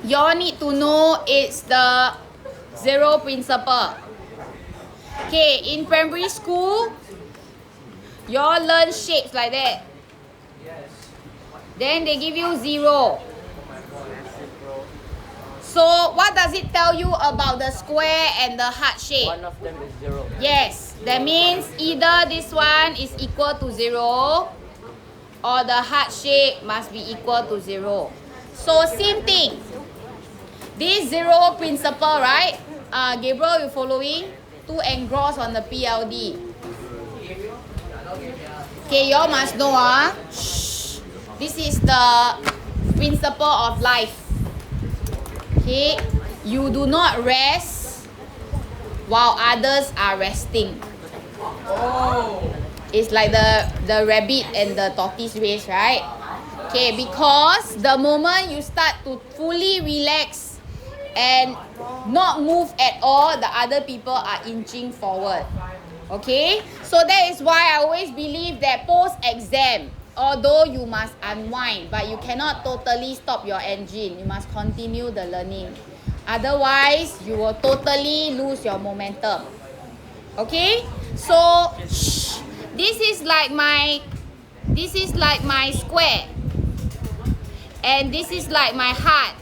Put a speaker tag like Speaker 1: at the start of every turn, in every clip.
Speaker 1: you all need to know it's the zero principle. Okay, in primary school, you all learn shapes like that. Then they give you zero. So what does it tell you about the square and the heart shape?
Speaker 2: One of them is zero.
Speaker 1: Yes, that means either this one is equal to zero or the heart shape must be equal to zero. So same thing. This zero principle, right? Gabriel, you following? Too engrossed on the PLD. Okay, y'all must know, Shh. This is the principle of life. Okay, you do not rest while others are resting. It's like the rabbit and the tortoise race, right? Okay, because the moment you start to fully relax and not move at all, the other people are inching forward. Okay, so that is why I always believe that post-exam, although you must unwind, but you cannot totally stop your engine. You must continue the learning. Otherwise, you will totally lose your momentum. Okay, so shh, this is like my square, and this is like my heart.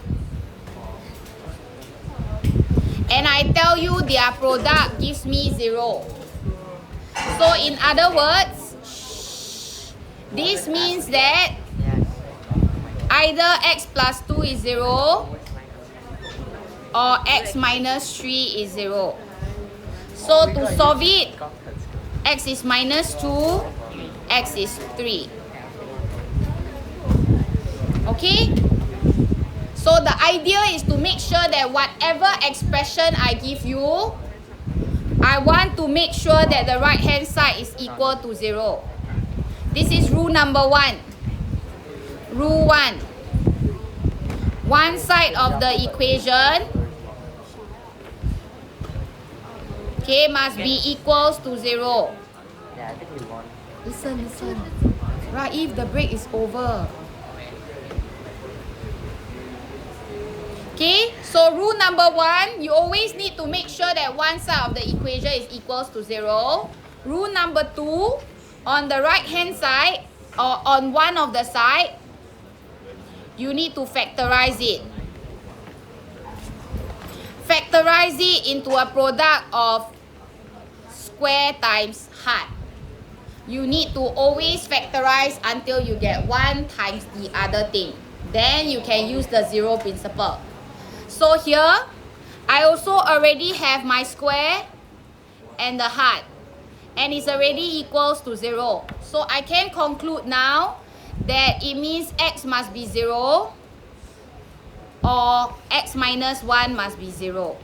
Speaker 1: And I tell you their product gives me zero. So in other words, this means that either x plus 2 is 0 or x minus 3 is 0. So to solve it, x is minus 2, x is 3. Okay? So the idea is to make sure that whatever expression I give you, I want to make sure that the right hand side is equal to 0. This is rule number 1. Rule 1. One side of the equation, okay, must be equals to 0.
Speaker 2: Yeah, I think we won.
Speaker 1: Listen. Raif, the break is over. Okay, so rule number 1, you always need to make sure that one side of the equation is equals to 0. Rule number 2, on the right hand side or on one of the side, you need to factorize it. Factorize it into a product of square times heart. You need to always factorize until you get 1 times the other thing. Then you can use the zero principle. So here, I also already have my square and the heart. And it's already equals to 0. So I can conclude now that it means x must be 0 or x minus 1 must be 0.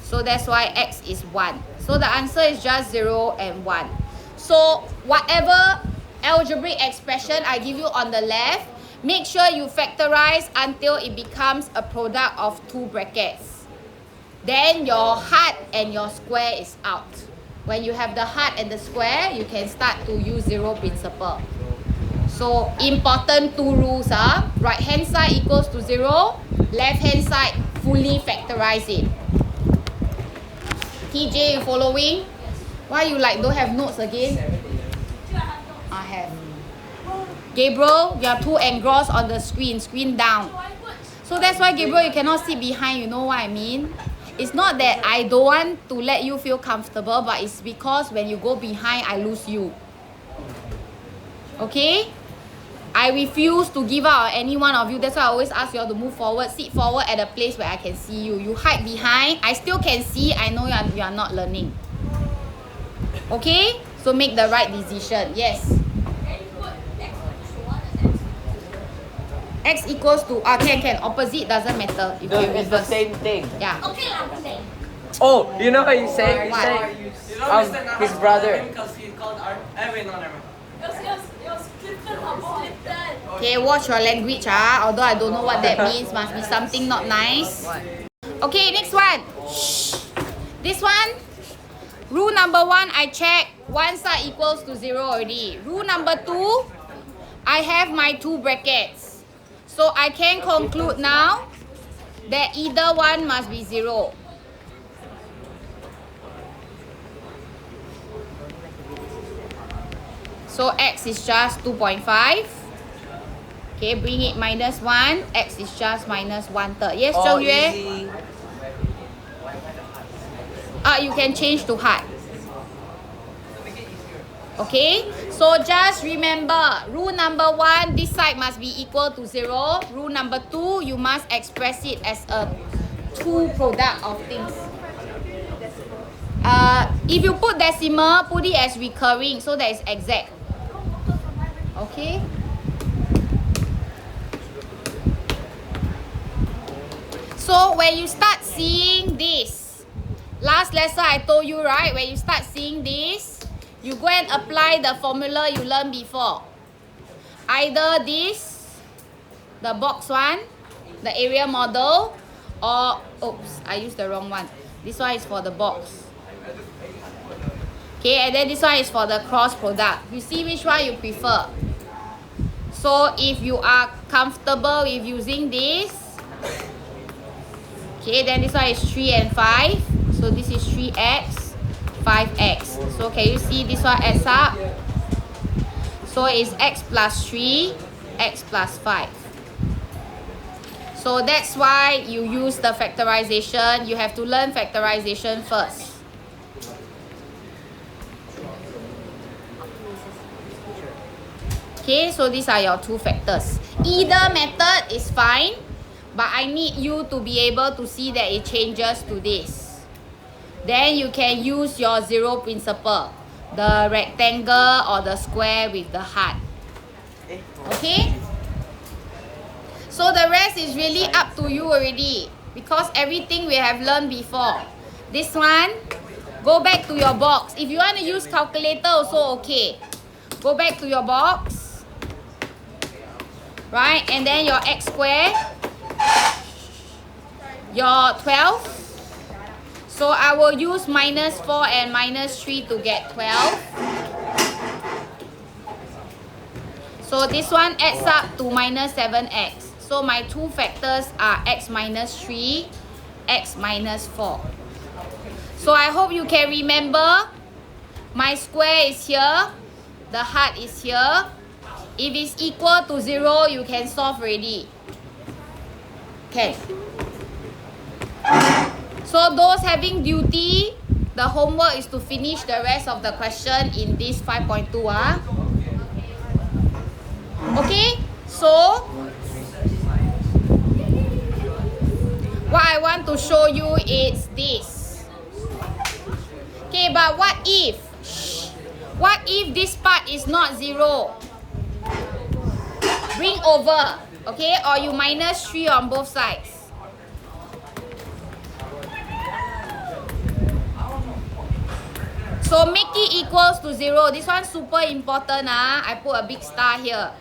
Speaker 1: So that's why x is 1. So the answer is just 0 and 1. So whatever algebraic expression I give you on the left, make sure you factorize until it becomes a product of 2 brackets. Then your heart and your square is out. When you have the heart and the square, you can start to use zero principle. So important 2 rules are right hand side equals to 0, left hand side fully factorize it. TJ, you following? Why you like don't have notes again? I have. Gabriel, you are too engrossed on the screen down. So that's why, Gabriel, you cannot sit behind, you know what I mean? It's not that I don't want to let you feel comfortable, but it's because when you go behind, I lose you. Okay? I refuse to give out any one of you. That's why I always ask you all to move forward, sit forward at a place where I can see you. You hide behind, I still can see, I know you are not learning. Okay? So make the right decision. Yes. X equals to, can. Opposite doesn't matter. If you
Speaker 2: It's the same thing.
Speaker 1: Yeah.
Speaker 2: Oh, you know what you say? You
Speaker 1: What?
Speaker 2: say his brother.
Speaker 3: Because he called our. Wait, no, never mind.
Speaker 4: It was Clifton or Clifton.
Speaker 1: Okay, watch your language, although I don't know what that means. Must be something not nice. Okay, next one. Shh. This one, rule number 1, I check one side equals to 0 already. Rule number 2, I have my 2 brackets. So I can conclude now that either one must be 0. So x is just 2.5. Okay, bring it minus 1. X is just minus 1/3. Yes,
Speaker 2: Oh,
Speaker 1: Zheng Yue?
Speaker 2: easy.
Speaker 1: You can change to hard. Okay, so just remember, rule number 1, this side must be equal to 0. Rule number 2, you must express it as a two product of things. If you put decimal, put it as recurring so that it's exact. Okay. So when you start seeing this, last lesson I told you, right? When you start seeing this, you go and apply the formula you learned before. Either this, the box one, the area model, or, oops, I used the wrong one. This one is for the box. Okay, and then this one is for the cross product. You see which one you prefer. So if you are comfortable with using this, okay, then this one is 3 and 5. So this is 3x, 5x. So can you see this one adds up? So it's x plus 3, x plus 5. So that's why you use the factorization. You have to learn factorization first. Okay, so these are your two factors. Either method is fine, but I need you to be able to see that it changes to this. Then you can use your zero principle, the rectangle or the square with the heart. Okay? So the rest is really up to you already, because everything we have learned before. This one, go back to your box. If you want to use calculator also okay. Go back to your box. Right, and then your x squared, your 12. So I will use minus 4 and minus 3 to get 12. So this one adds up to minus 7x. So my two factors are x minus 3, x minus 4. So I hope you can remember, my square is here, the heart is here. If it's equal to 0, you can solve already. Okay. So those having duty, the homework is to finish the rest of the question in this 5.2. Okay? So, what I want to show you is this. Okay, but what if? What if this part is not 0? Bring over, okay? Or you minus 3 on both sides. So make it equals to 0. This one super important. I put a big star here.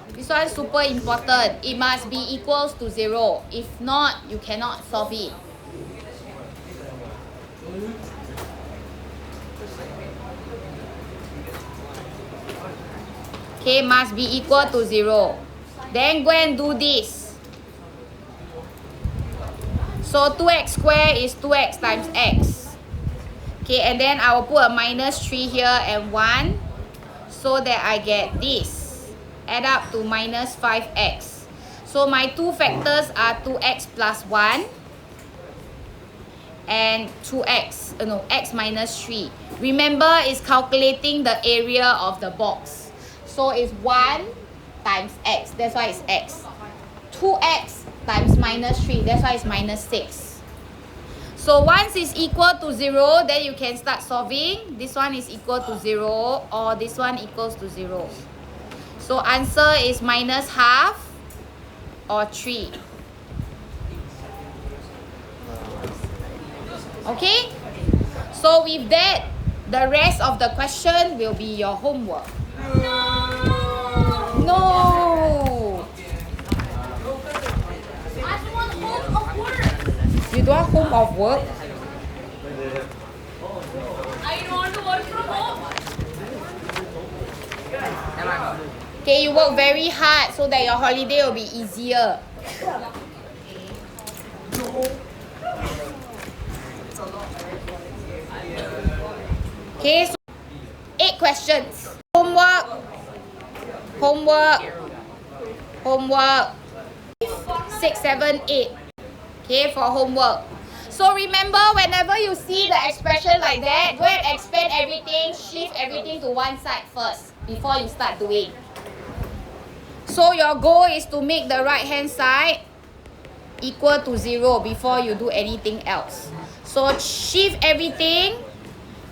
Speaker 1: This one super important. It must be equals to 0. If not, you cannot solve it. Okay, must be equal to 0. Then go and do this. So 2x squared is 2x times x. Okay, and then I will put a minus 3 here and 1. So that I get this. Add up to minus 5x. So my two factors are 2x plus 1. And 2x, x minus 3. Remember, it's calculating the area of the box. So it's 1 times x, that's why it's x. 2x times minus 3, that's why it's minus 6. So once it's equal to 0, then you can start solving. This one is equal to 0, or this one equals to 0. So answer is minus half or 3. Okay? So with that, the rest of the question will be your homework. No!
Speaker 4: I don't want home of work.
Speaker 1: You don't want home of work?
Speaker 4: I don't want to work from home.
Speaker 1: Okay, you work very hard so that your holiday will be easier. Okay, so 8 questions. Homework. 6, 7, 8. Okay, for homework. So remember, whenever you see the expression like that, go and expand everything, shift everything to one side first before you start doing. So your goal is to make the right hand side equal to 0 before you do anything else. So shift everything.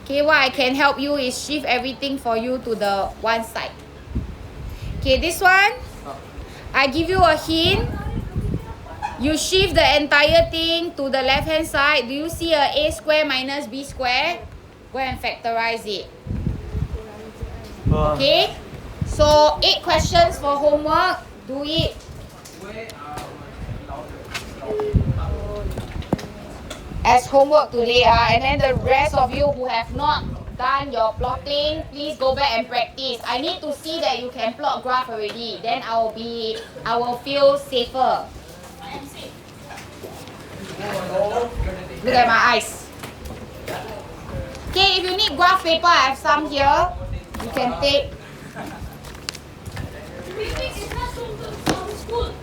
Speaker 1: Okay, what I can help you is shift everything for you to the one side. Okay, this one, I give you a hint. You shift the entire thing to the left hand side. Do you see a square minus b square? Go and factorize it. Okay, so 8 questions for homework. Do it. As homework today, and then the rest of you who have not done your plotting, please go back and practice. I need to see that you can plot graph already. Then I will feel safer. Look at my eyes. Okay, if you need graph paper, I have some here. You can take.
Speaker 4: Picnic is not from school.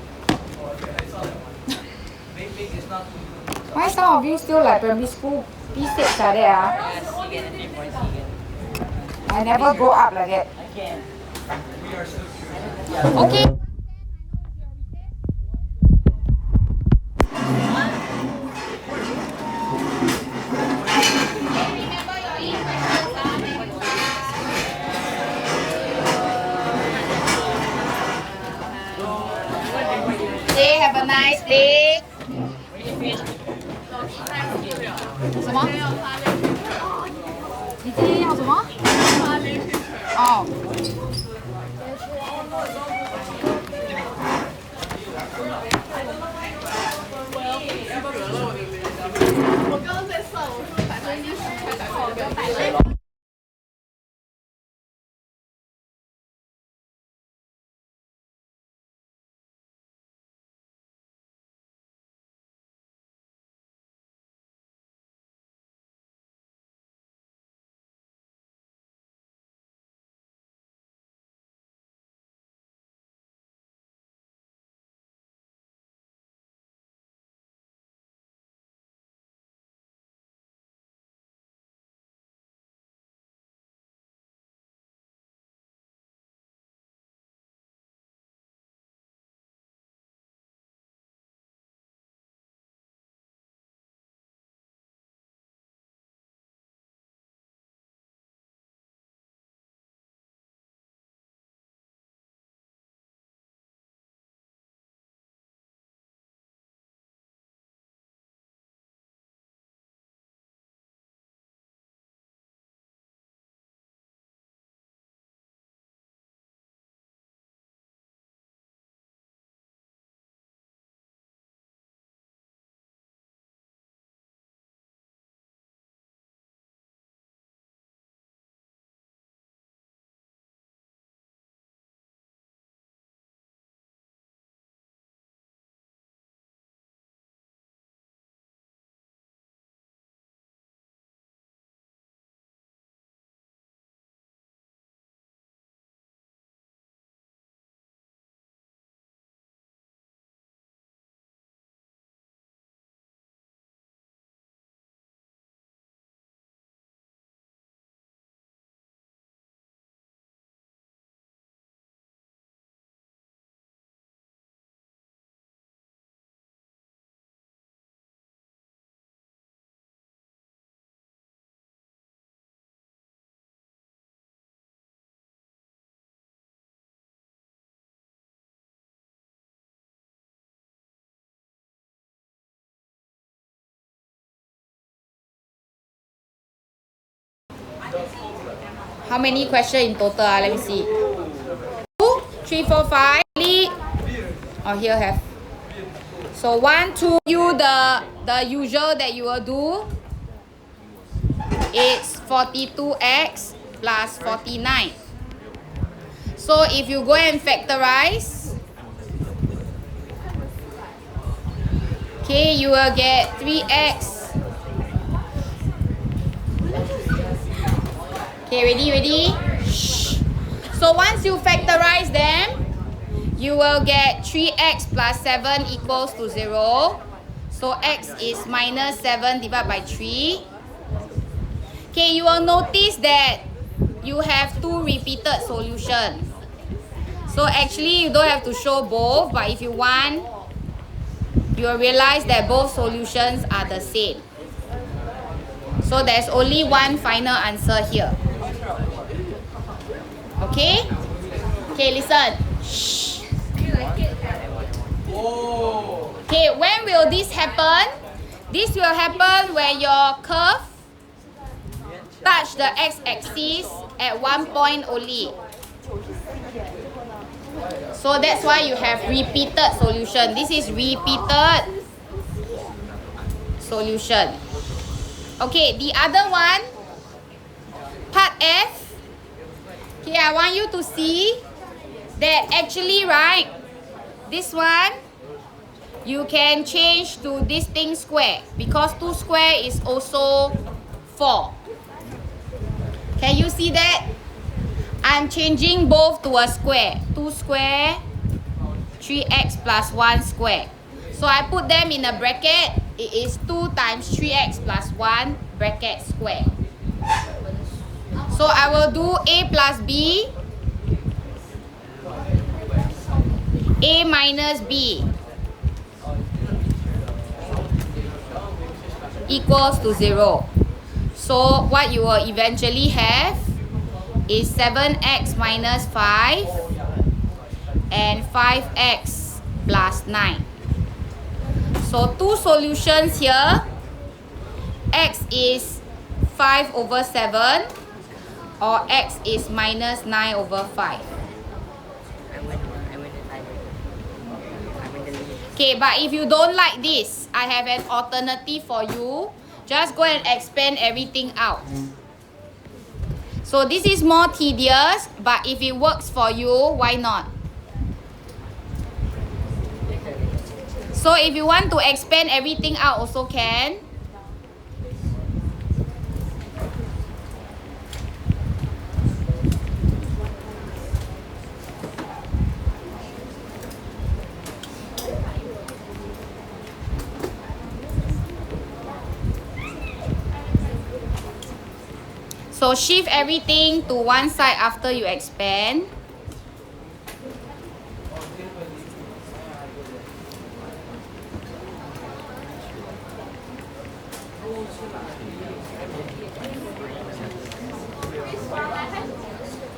Speaker 1: Why some of you still like primary school P6 like that? I never grow up like that. Okay. Okay, have a nice day. 什么？你今天要什么？哦。
Speaker 4: 我刚刚在算，我说10%，100%。
Speaker 1: How many questions in total? Let me see. 2, 3, 4, 5. Oh, here have. So 1, 2. You the usual that you will do. It's 42x plus 49. So if you go and factorize, Okay, you will get 3x. Okay, ready? Shh. So once you factorize them, you will get 3x plus 7 equals to 0. So x is minus 7 divided by 3. Okay, you will notice that you have two repeated solutions. So actually you don't have to show both, but if you want, you will realize that both solutions are the same. So there's only one final answer here. Okay? Okay, listen. Shh. Okay, when will this happen? This will happen when your curve touch the x-axis at one point only. So that's why you have repeated solution. This is repeated solution. Okay, the other one, part F. Okay, I want you to see that actually, right, this one, you can change to this thing square because 2 square is also 4. Can you see that? I'm changing both to a square. 2 square, 3x plus 1 square. So I put them in a bracket. It is 2 times 3x plus 1 bracket square. So I will do a plus b, a minus b equals to 0. So what you will eventually have is 7x minus 5 and 5x plus 9. So two solutions here. X is 5 over 7 or x is minus 9 over 5. Okay, but if you don't like this, I have an alternative for you. Just go and expand everything out. So this is more tedious, but if it works for you, why not? So if you want to expand everything out also can. So shift everything to one side after you expand.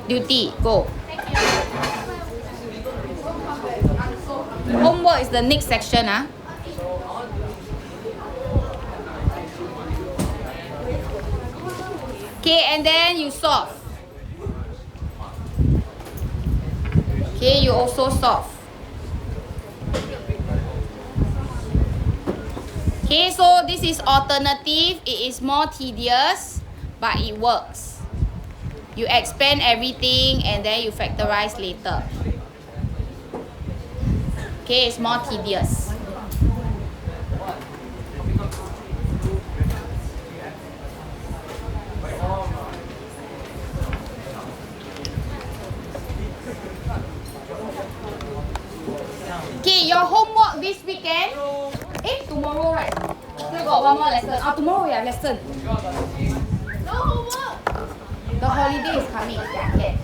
Speaker 1: Duty, go. Homework is the next section, huh? Okay, and then you solve. Okay, you also solve. Okay, so this is alternative. It is more tedious, but it works. You expand everything and then you factorize later. Okay, it's more tedious. Okay, your homework this weekend. Tomorrow, right? Still got one more lesson. Tomorrow we have lesson.
Speaker 4: No homework.
Speaker 1: The holiday is coming. Yeah, okay.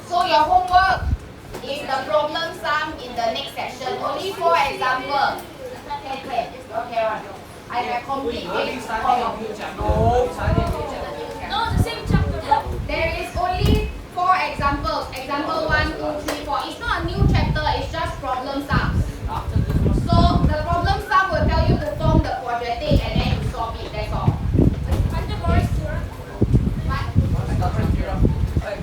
Speaker 1: So your homework is the problem sum in the next section. Only 4 examples. Okay. I have complete this for your
Speaker 4: No, the same chapter.
Speaker 1: There is only 4 examples. Example 1, 2, 3, 4. It's not a new chapter, it's just problem sums. So the problem sum will tell you to form the quadratic and then you solve it. That's all.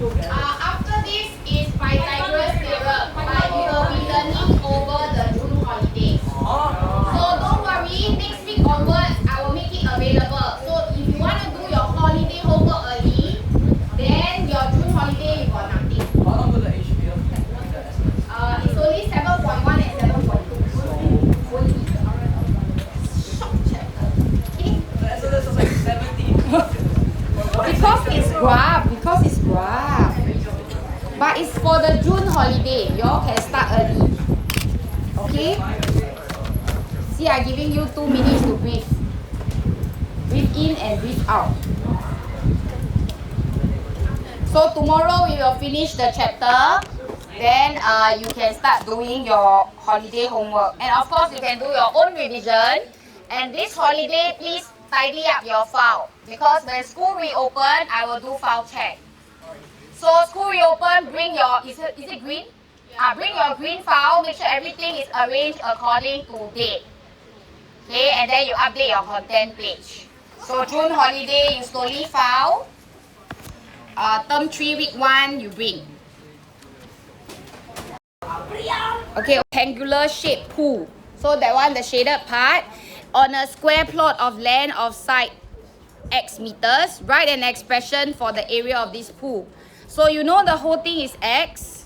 Speaker 1: After this is Pythagoras theorem, but you will be learning over the June holidays. So don't worry, next week onwards I will make it available. So if you want to do your holiday homework early, then your June holiday you got nothing.
Speaker 3: How long will the HP?
Speaker 1: It's only 7.1 and 7.2. for the June holiday, y'all can start early. Okay? See, I'm giving you 2 minutes to breathe. Breathe in and breathe out. So tomorrow we will finish the chapter. Then you can start doing your holiday homework. And of course, you can do your own revision. And this holiday, please tidy up your file. Because when school reopen, I will do file check. So school reopen, bring your, is it green? Bring your green file, make sure everything is arranged according to date. Okay, and then you update your content page. So June holiday, you slowly file. Term 3, week 1, you bring. Okay, rectangular shaped pool. So that one, the shaded part. On a square plot of land of side x meters, write an expression for the area of this pool. So you know the whole thing is x.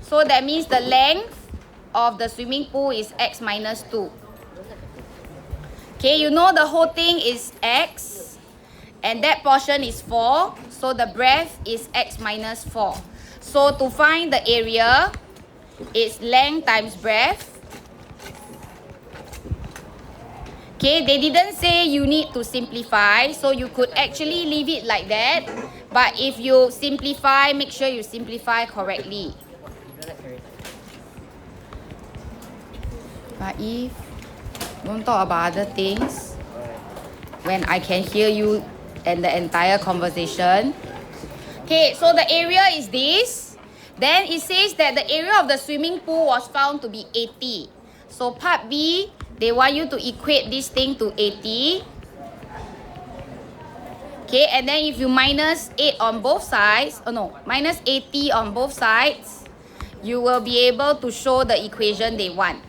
Speaker 1: So that means the length of the swimming pool is x minus 2. Okay, you know the whole thing is x. And that portion is 4. So the breadth is x minus 4. So to find the area, it's length times breadth. Okay, they didn't say you need to simplify, so you could actually leave it like that. But if you simplify, make sure you simplify correctly. But if don't talk about other things, when I can hear you and the entire conversation. Okay, so the area is this. Then it says that the area of the swimming pool was found to be 80. So part B, they want you to equate this thing to 80. Okay, and then if you minus 8 on both sides, minus 80 on both sides, you will be able to show the equation they want.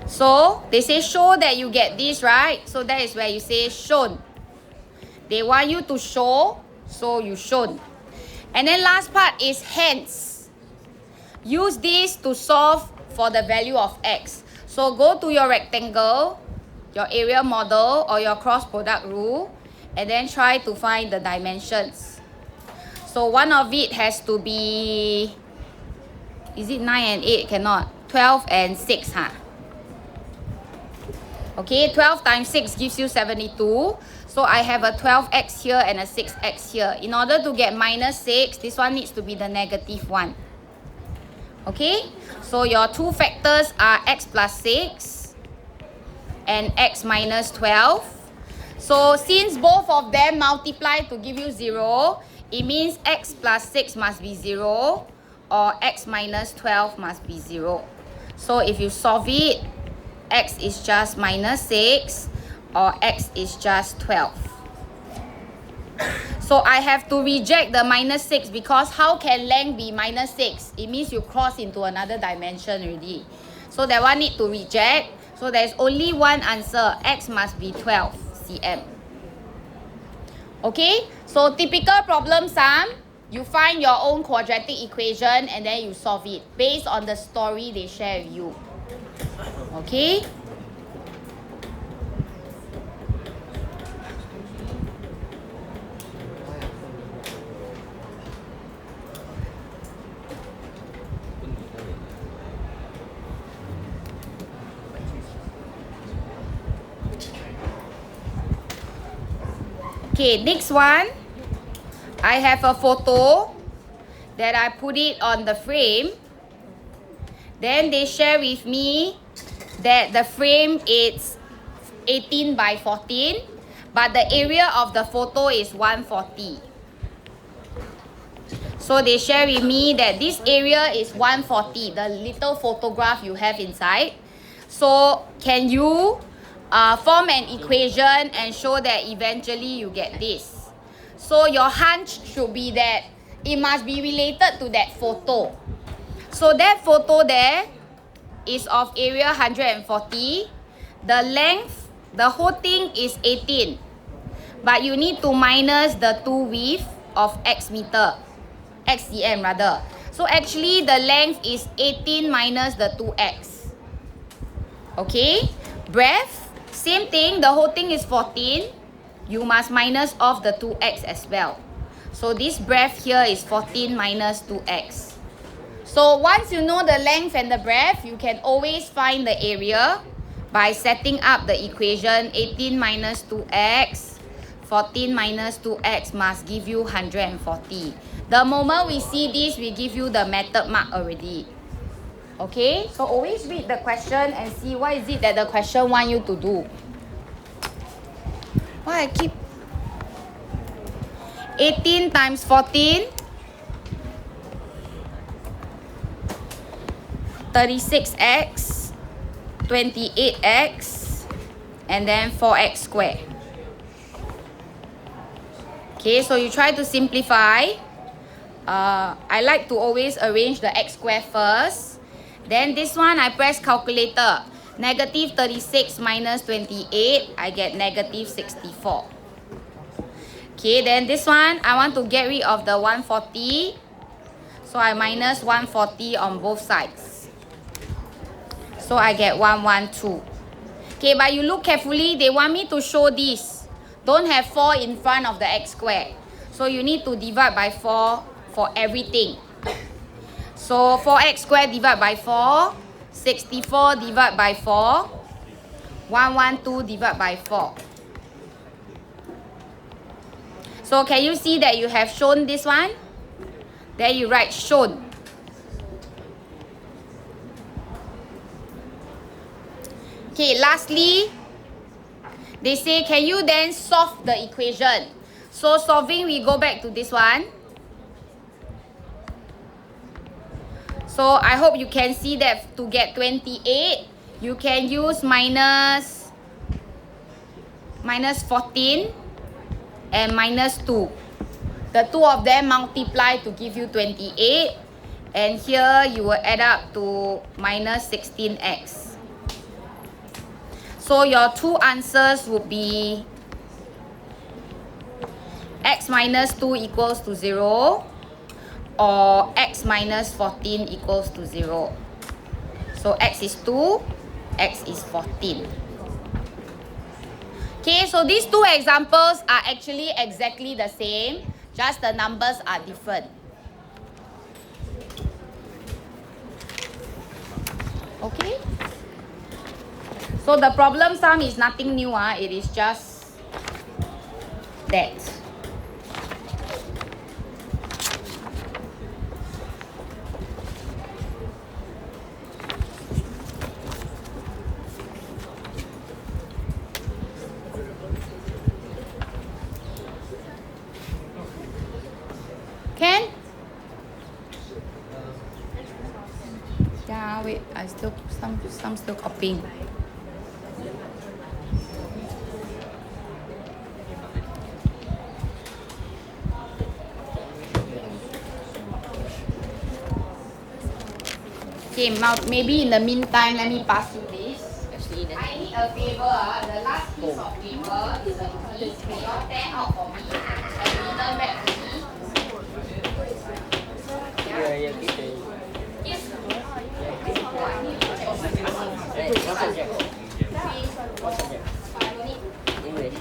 Speaker 1: So they say show that you get this, right? So that is where you say shown. They want you to show, so you shown. And then last part is hence. Use this to solve for the value of x. So go to your rectangle, your area model, or your cross product rule, and then try to find the dimensions. So one of it has to be, is it 9 and 8? Cannot. 12 and 6, huh? Okay, 12 times 6 gives you 72. So I have a 12x here and a 6x here. In order to get minus 6, this one needs to be the negative one. Okay, so your two factors are x plus 6 and x minus 12. So since both of them multiply to give you 0, it means x plus 6 must be 0 or x minus 12 must be 0. So if you solve it, x is just minus 6 or x is just 12. So I have to reject the minus 6 because how can length be minus 6? It means you cross into another dimension already. So that one need to reject. So there's only one answer. X must be 12 cm. Okay? So typical problem sum, you find your own quadratic equation and then you solve it based on the story they share with you. Okay? Okay, next one. I have a photo that I put it on the frame. Then they share with me that the frame is 18 by 14, but the area of the photo is 140. So they share with me that this area is 140, the little photograph you have inside. So can you form an equation and show that eventually you get this? So your hunch should be that it must be related to that photo. So that photo there is of area 140. The length, the whole thing is 18. But you need to minus the 2 width of x cm rather. So actually the length is 18 minus the 2x. Okay? Breadth, same thing, the whole thing is 14. You must minus off the 2x as well. So this breadth here is 14 minus 2x. So once you know the length and the breadth, you can always find the area by setting up the equation 18 minus 2x. 14 minus 2x must give you 140. The moment we see this, we give you the method mark already. Okay, so always read the question and see what is it that the question want you to do. Why I keep 18 times 14, 36x, 28x, and then 4x squared. Okay, so you try to simplify. I like to always arrange the x squared first. Then this one, I press calculator. Negative 36 minus 28, I get negative 64. Okay, then this one, I want to get rid of the 140. So I minus 140 on both sides. So I get 112. Okay, but you look carefully, they want me to show this. Don't have 4 in front of the x squared. So you need to divide by 4 for everything. So 4x squared divided by 4, 64 divided by 4, 112 divided by 4. So can you see that you have shown this one? Then you write shown. Okay, lastly, they say, can you then solve the equation? So solving, we go back to this one. So I hope you can see that to get 28, you can use minus 14 and minus 2. The two of them multiply to give you 28. And here you will add up to minus 16x. So your two answers would be x minus 2 equals to 0 or x minus 14 equals to 0. So x is 2, x is 14. Okay, so these two examples are actually exactly the same, just the numbers are different. Okay? So the problem sum is nothing new, it is just that. Can? Yeah, wait, I still some still copying. Okay, maybe in the meantime, let me pass you this. I need a paper. The last piece of paper is a piece. Can you all tear out for me? And return back to me.
Speaker 2: Yeah,
Speaker 1: Yes.
Speaker 2: What subject? What subject? English.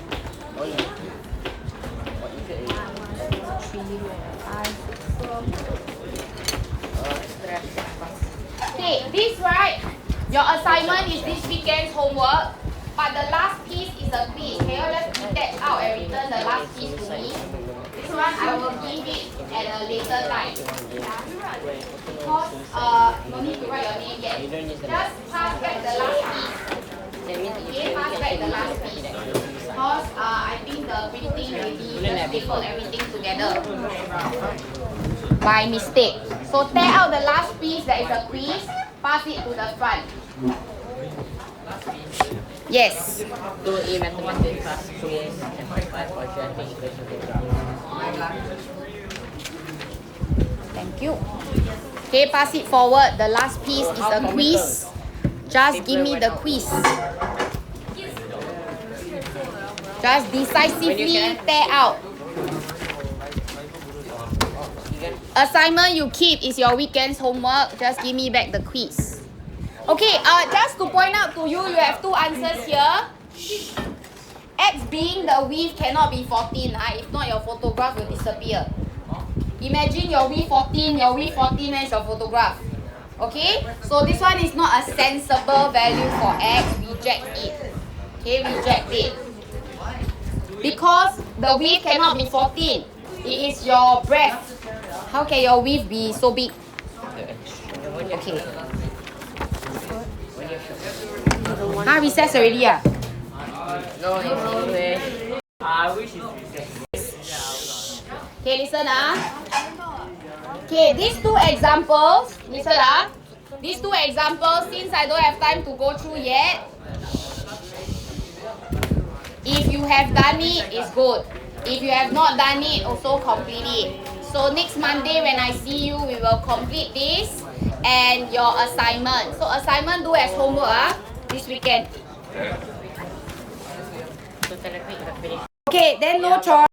Speaker 2: Only. What is it? 3, 5.
Speaker 1: Okay, this right, your assignment is this weekend's homework, but the last piece is a quiz. Can you just print that out and return the last piece to me? This one I will give it at a later time. Because no need to write your name yet. Just pass back the last piece. Okay, pass back the last piece. Because I think the printing maybe just stapled everything together by mistake. So tear out the last piece that is a quiz, pass it to the front. Yes.
Speaker 2: 2A mathematics, 2A simplified quadratic equation.
Speaker 1: Thank you. Okay, pass it forward. The last piece is a quiz. Just give me the quiz. Just decisively tear out. Assignment you keep is your weekend's homework. Just give me back the quiz. Okay, just to point out to you, you have two answers here. X being the width cannot be 14. If not, your photograph will disappear. Imagine your V14, your V14 is your photograph. Okay? So this one is not a sensible value for X. Reject it. Okay, reject it. Because the width cannot be 14. It is your breadth. How can your width be so big? Okay. Recess already ah?
Speaker 2: No, it's English. I wish it's recess.
Speaker 1: Okay, listen ah. Okay, these two examples, listen ah. These two examples, since I don't have time to go through yet, if you have done it, it's good. If you have not done it, also complete it. So next Monday when I see you, we will complete this and your assignment. So assignment do as homework this weekend.
Speaker 2: So technically, you have finished.
Speaker 1: Okay, then no chore.